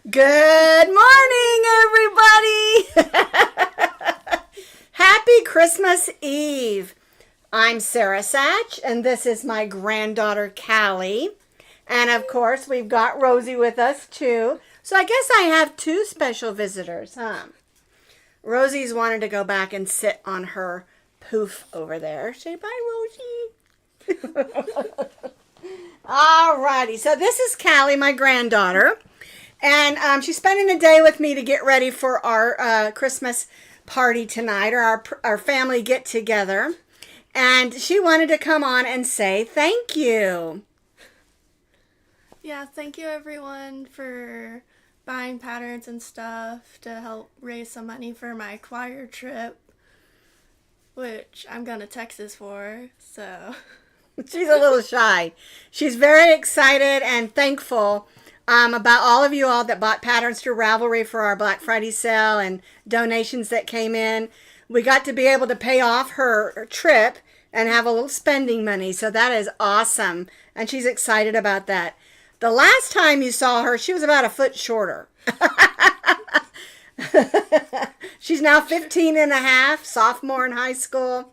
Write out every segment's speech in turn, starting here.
Good morning, everybody. Happy Christmas Eve. I'm Sara, Sach, and this is my granddaughter, Callie. And of course, we've got Rosie with us too. So I guess I have two special visitors, huh? Rosie's wanted to go back and sit on her poof over there. Say bye, Rosie. Alrighty, so this is Callie, my granddaughter. And she's spending the day with me to get ready for our Christmas party tonight, or our family get together. And she wanted to come on and say thank you. Yeah, thank you everyone for buying patterns and stuff to help raise some money for my choir trip, which I'm going to Texas for, so. She's a little shy. She's very excited and thankful about all of you all that bought patterns through Ravelry for our Black Friday sale and donations that came in. We got to be able to pay off her trip and have a little spending money, so that is awesome, and she's excited about that. The last time you saw her, she was about a foot shorter. She's now 15 and a half, sophomore in high school,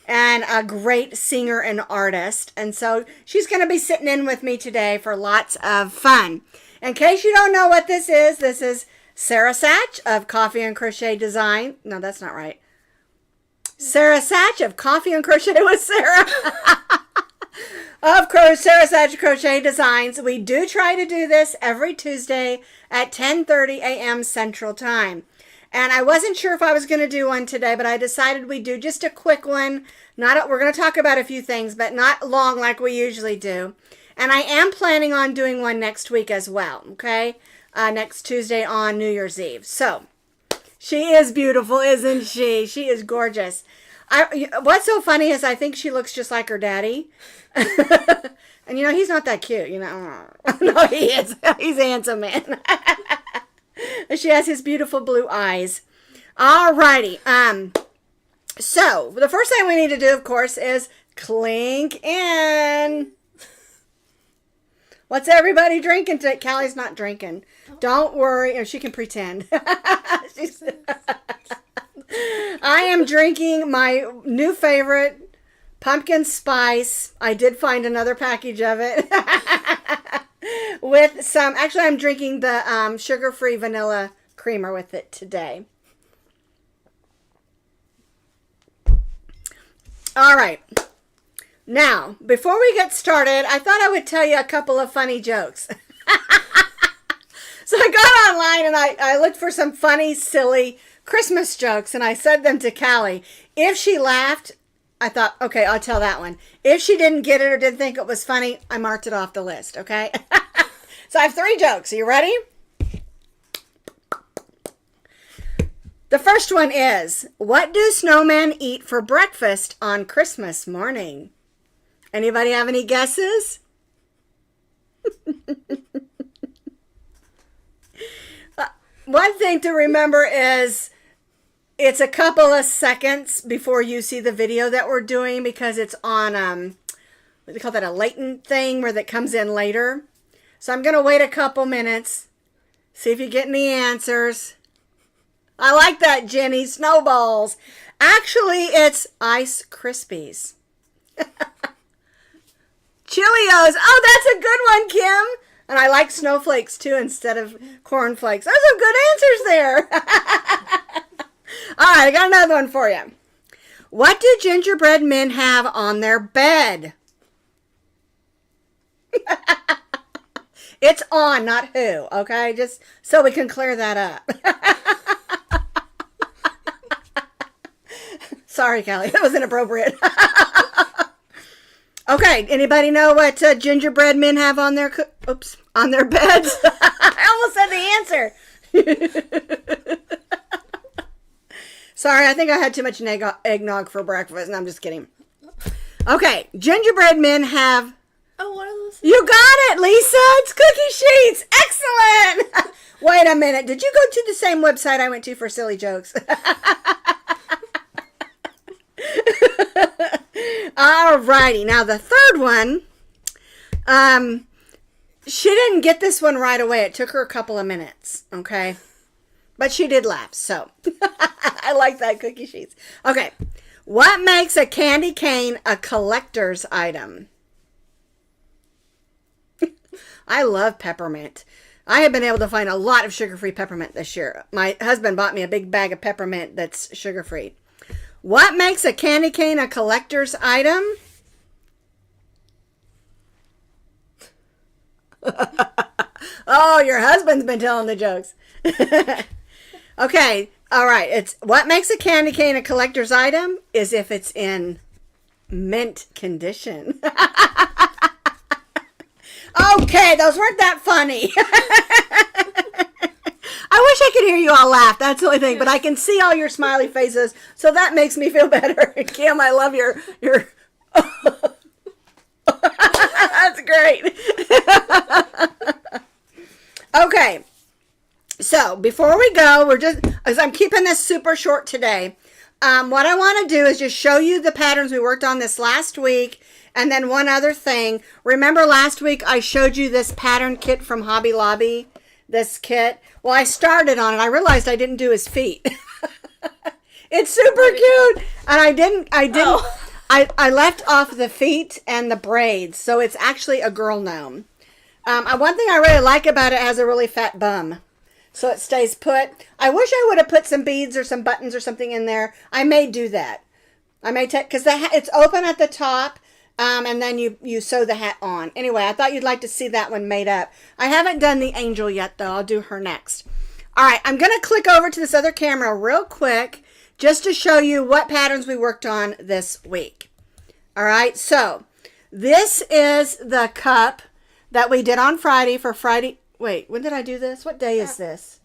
and a great singer and artist. And so she's going to be sitting in with me today for lots of fun. In case you don't know what this is Sara Sach of Coffee and Crochet Design. No, that's not right. Sara Sach of Coffee and Crochet with Sara. Of course, Sara Sach Crochet Designs. We do try to do this every Tuesday at 10:30 a.m. Central Time. And I wasn't sure if I was going to do one today, but I decided we'd do just a quick one. We're going to talk about a few things, but not long like we usually do. And I am planning on doing one next week as well, okay? Next Tuesday on New Year's Eve. So, she is beautiful, isn't she? She is gorgeous. What's so funny is I think she looks just like her daddy. And, he's not that cute, No, he is. He's a handsome man. She has his beautiful blue eyes. Alrighty. So, the first thing we need to do, of course, is clink in. What's everybody drinking today? Callie's not drinking. Don't worry. She can pretend. I am drinking my new favorite, pumpkin spice. I did find another package of it. With some, actually I'm drinking the sugar-free vanilla creamer with it today. All right. Now, before we get started, I thought I would tell you a couple of funny jokes. So I got online and I looked for some funny, silly Christmas jokes, and I said them to Callie. If she laughed, I thought, okay, I'll tell that one. If she didn't get it or didn't think it was funny, I marked it off the list, okay? So I have 3 jokes. Are you ready? The first one is, what do snowmen eat for breakfast on Christmas morning? Anybody have any guesses? One thing to remember is it's a couple of seconds before you see the video that we're doing, because it's on, what do they call that, a latent thing where that comes in later. So I'm going to wait a couple minutes, see if you get any answers. I like that, Jenny. Snowballs. Actually, it's Ice Krispies. Cheerios. Oh, that's a good one, Kim. And I like snowflakes, too, instead of cornflakes. Those are good answers there. All right, I got another one for you. What do gingerbread men have on their bed? It's on, not who, okay? Just so we can clear that up. Sorry, Callie, that was inappropriate. Okay, anybody know what gingerbread men have on their on their beds? I almost said the answer. Sorry, I think I had too much eggnog for breakfast, and I'm just kidding. Okay, gingerbread men have... Oh, what are those? You got it, Lisa! It's cookie sheets! Excellent! Wait a minute, did you go to the same website I went to for silly jokes? Alrighty, now the third one She didn't get this one right away. It took her a couple of minutes, okay? But she did laugh, so. I like that, Cookie Sheets. Okay. What makes a candy cane a collector's item? I love peppermint. I have been able to find a lot of sugar-free peppermint this year. My husband bought me a big bag of peppermint that's sugar-free. What makes a candy cane a collector's item? Oh, your husband's been telling the jokes. Okay, all right. It's what makes a candy cane a collector's item is if it's in mint condition. Okay, those weren't that funny. I wish I could hear you all laugh. That's the only thing. But I can see all your smiley faces, so that makes me feel better. Kim, I love your. That's great. Okay. So before we go, as I'm keeping this super short today, what I want to do is just show you the patterns we worked on this last week. And then one other thing. Remember last week I showed you this pattern kit from Hobby Lobby? This kit? Well, I started on it. I realized I didn't do his feet. It's super cute. And I didn't. Oh. I left off the feet and the braids. So it's actually a girl gnome. One thing I really like about it, has a really fat bum. So it stays put. I wish I would have put some beads or some buttons or something in there. I may do that. I may take, because it's open at the top. And then you sew the hat on. Anyway, I thought you'd like to see that one made up. I haven't done the angel yet, though. I'll do her next. All right, I'm going to click over to this other camera real quick just to show you what patterns we worked on this week. All right, so this is the cup that we did on Friday for Friday. Wait, when did I do this? What day is this?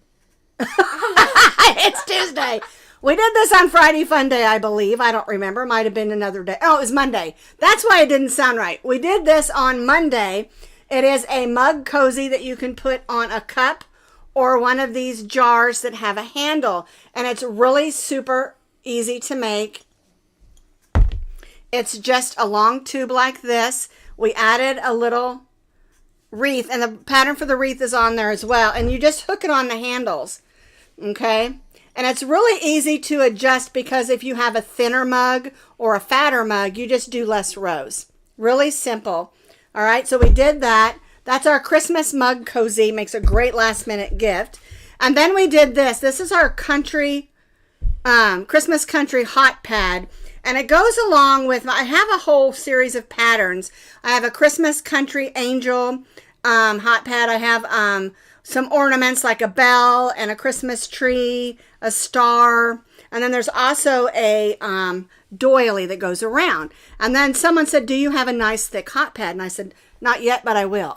It's Tuesday. We did this on Friday Fun Day, I believe. I don't remember. Might have been another day. Oh, it was Monday. That's why it didn't sound right. We did this on Monday. It is a mug cozy that you can put on a cup or one of these jars that have a handle. And it's really super easy to make. It's just a long tube like this. We added a little wreath, and the pattern for the wreath is on there as well. And you just hook it on the handles. Okay? And it's really easy to adjust because if you have a thinner mug or a fatter mug, you just do less rows. Really simple. All right, so we did that. That's our Christmas mug cozy. Makes a great last minute gift. And then we did this. This is our country, Christmas country hot pad. And it goes along with, I have a whole series of patterns. I have a Christmas country angel hot pad. I have some ornaments like a bell and a Christmas tree, a star, and then there's also a doily that goes around. And then someone said, do you have a nice thick hot pad? And I said, not yet, but I will.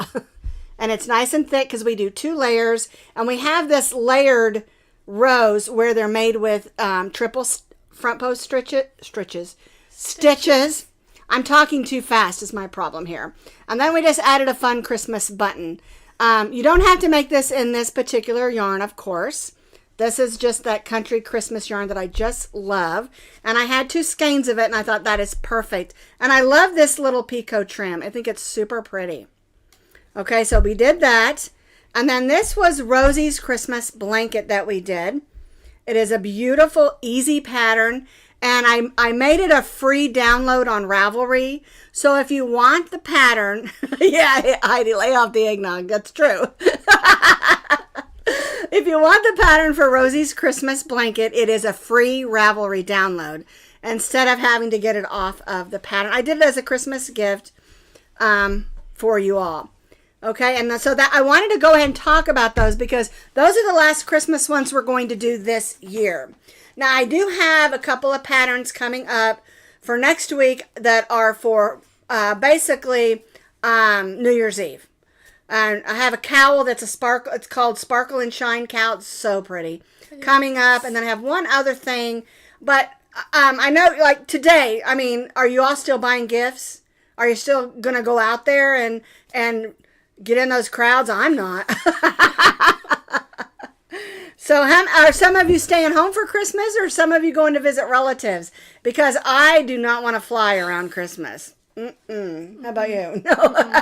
And it's nice and thick because we do 2 layers, and we have this layered rows where they're made with triple front post stitches. I'm talking too fast is my problem here. And then we just added a fun Christmas button. You don't have to make this in this particular yarn, of course. This is just that country Christmas yarn that I just love. And I had 2 skeins of it, and I thought that is perfect. And I love this little picot trim. I think it's super pretty. Okay, so we did that. And then this was Rosie's Christmas blanket that we did. It is a beautiful, easy pattern. And I made it a free download on Ravelry. So if you want the pattern, yeah, Heidi, lay off the eggnog. That's true. If you want the pattern for Rosie's Christmas blanket, it is a free Ravelry download instead of having to get it off of the pattern. I did it as a Christmas gift for you all. Okay, and so that I wanted to go ahead and talk about those because those are the last Christmas ones we're going to do this year. Now, I do have a couple of patterns coming up for next week that are for basically New Year's Eve. And I have a cowl that's a sparkle. It's called Sparkle and Shine Cowl. It's so pretty. Yes. Coming up. And then I have one other thing. But I know, like today, I mean, are you all still buying gifts? Are you still going to go out there and get in those crowds? I'm not. So are some of you staying home for Christmas or some of you going to visit relatives? Because I do not want to fly around Christmas. How about you? No.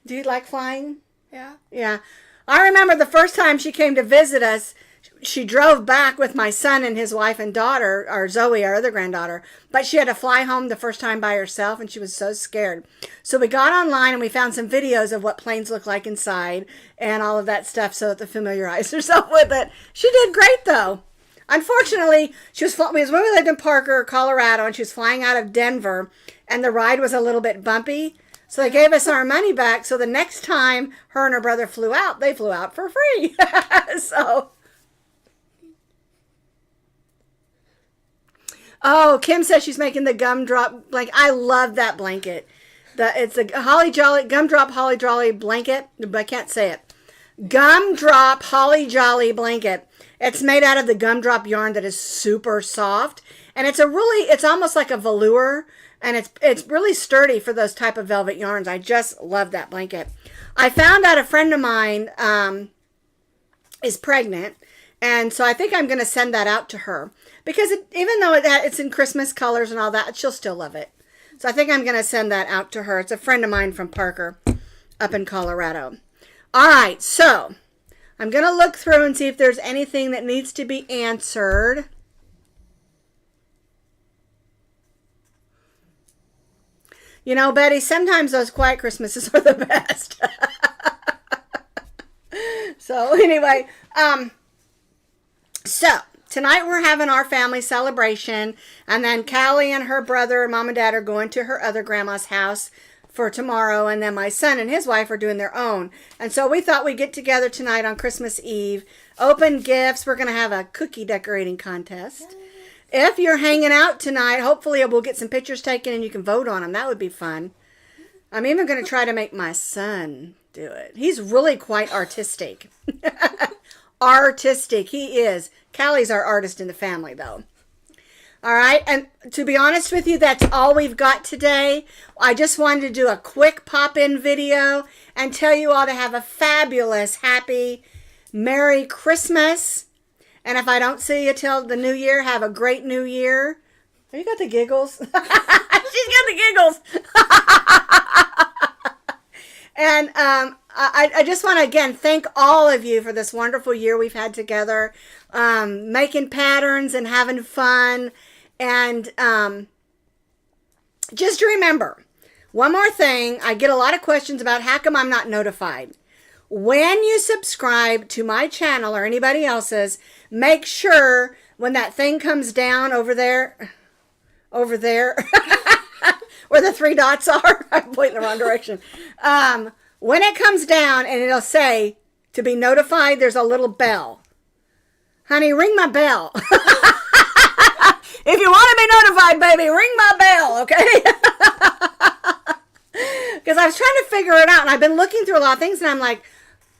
Do you like flying? Yeah. Yeah. I remember the first time she came to visit us, she drove back with my son and his wife and daughter, or Zoe, our other granddaughter, but she had to fly home the first time by herself, and she was so scared. So we got online and we found some videos of what planes look like inside and all of that stuff so that to familiarize herself with it. She did great, though. Unfortunately, she was when we lived in Parker, Colorado, and she was flying out of Denver, and the ride was a little bit bumpy. So they gave us our money back. So the next time her and her brother flew out, they flew out for free. So, oh, Kim says she's making the gumdrop blanket. I love that blanket. It's a Holly Jolly gumdrop Holly Jolly blanket, but I can't say it. Gumdrop Holly Jolly blanket. It's made out of the gumdrop yarn that is super soft, and it's almost like a velour, and it's really sturdy for those type of velvet yarns. I just love that blanket. I found out a friend of mine is pregnant, and so I think I'm going to send that out to her because even though it's in Christmas colors and all that, she'll still love it. So I think I'm going to send that out to her. It's a friend of mine from Parker up in Colorado. All right, so I'm going to look through and see if there's anything that needs to be answered. You know, Betty, sometimes those quiet Christmases are the best. So anyway, so tonight we're having our family celebration, and then Callie and her brother and mom and dad are going to her other grandma's house for tomorrow, and then my son and his wife are doing their own. And so we thought we'd get together tonight on Christmas Eve, open gifts. We're going to have a cookie decorating contest. If you're hanging out tonight, hopefully we'll get some pictures taken and you can vote on them. That would be fun. I'm even going to try to make my son do it. He's really quite artistic. Artistic, he is. Callie's our artist in the family, though. All right, and to be honest with you, that's all we've got today. I just wanted to do a quick pop-in video and tell you all to have a fabulous, happy, Merry Christmas. And if I don't see you till the new year, have a great new year. Have you got the giggles? She's got the giggles. And I just want to, again, thank all of you for this wonderful year we've had together, making patterns and having fun. And just remember, one more thing. I get a lot of questions about how come I'm not notified. When you subscribe to my channel or anybody else's, make sure when that thing comes down over there, where the three dots are, I'm pointing the wrong direction. When it comes down and it'll say to be notified, there's a little bell. Honey, ring my bell. If you want to be notified, baby, ring my bell, okay? Because I was trying to figure it out, and I've been looking through a lot of things, and I'm like,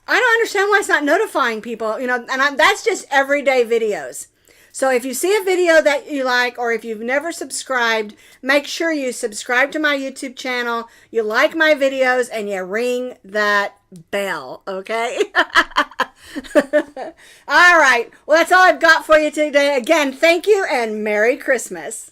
I don't understand why it's not notifying people, you know, and that's just everyday videos. So if you see a video that you like, or if you've never subscribed, make sure you subscribe to my YouTube channel, you like my videos, and you ring that bell, okay? All right. Well, that's all I've got for you today. Again, thank you, and Merry Christmas.